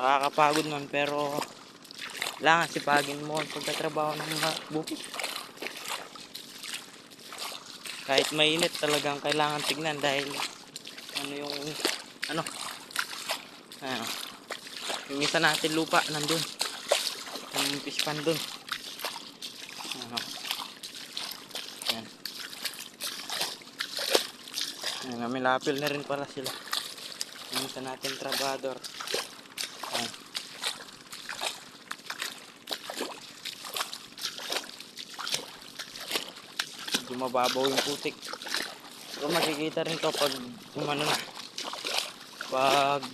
Nakakapagod man, pero kailangan sipagin mo ang pagtatrabaho ng mga bukid. Kahit mainit, talagang kailangan tignan dahil ano yung ano, ano yung isa natin lupa nandun, yung fish pan dun. Ano, yan. Yan, may lapil na rin pala sila. Yung isa natin trabador. Yan. Medyo mababaw yung putik. So makikita rin to pag umano na. Pag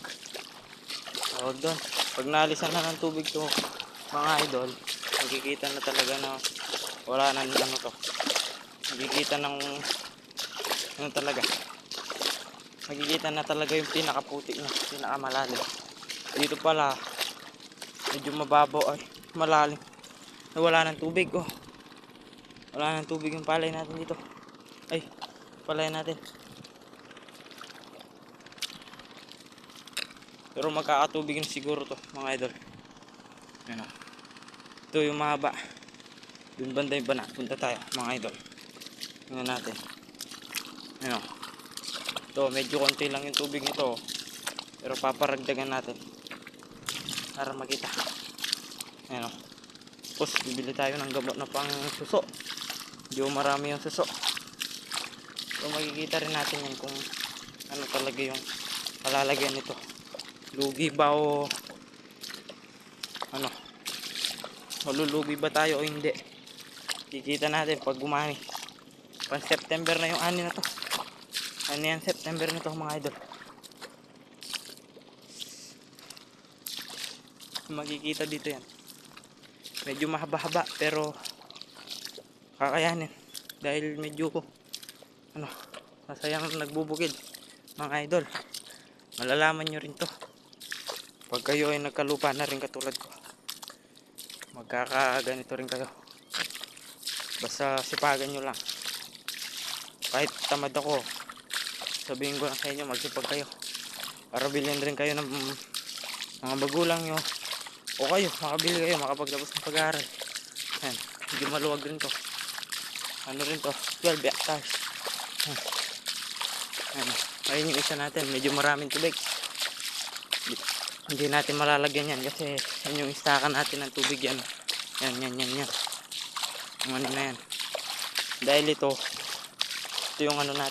tawag doon, pag naalisan na ng tubig to mga idol, makikita na talaga na wala na ano to. Makikita ng ano talaga. Makikita na talaga yung pinakaputik na, pinakamalalim. Dito pala medyo mababaw ay malalim. Wala ng tubig oh. Wala ng tubig yung palay natin dito. Ay, palay natin. Pero magkakatubig na siguro to mga idol. Ano. Ito yung mahaba. Doon banda yung bana. Punta tayo mga idol. Tingnan natin. Ano. Ito medyo konti lang yung tubig nito. Pero paparagdagan natin. Para makita. Ano. Tapos bibili tayo ng gamot na pang suso. Medyo marami yung suso. So makikita rin natin yan kung ano talaga yung kalalagyan nito. Lugi ba o ano, malulugi ba tayo o hindi, kikita natin pag gumani. Pang September na yung ani na to. Ano yan, September na to mga idol. Makikita dito yan, medyo mahaba-haba pero kakayanin dahil medyo ano, masayang nagbubukid mga idol. Malalaman nyo rin to pag kayo ay nagkalupa na rin katulad ko. Magkakaganito rin kayo. Basta sipagan nyo lang. Kahit tamad ako, sabihin ko lang sa inyo, magsipag kayo. Para bilhin rin kayo ng mga magulang nyo. O kayo, makabili kayo, makapaglabas ng pag-aaral. Yan, hindi maluwag rin to. Ano rin to, 12 hectares. Yan. Ayun yung isa natin, medyo maraming tubig. Hindi natin malalagyan yan kasi yan yung istakan natin ng tubig yan. Yan. Yung ano na yan. Dahil ito yung ano natin.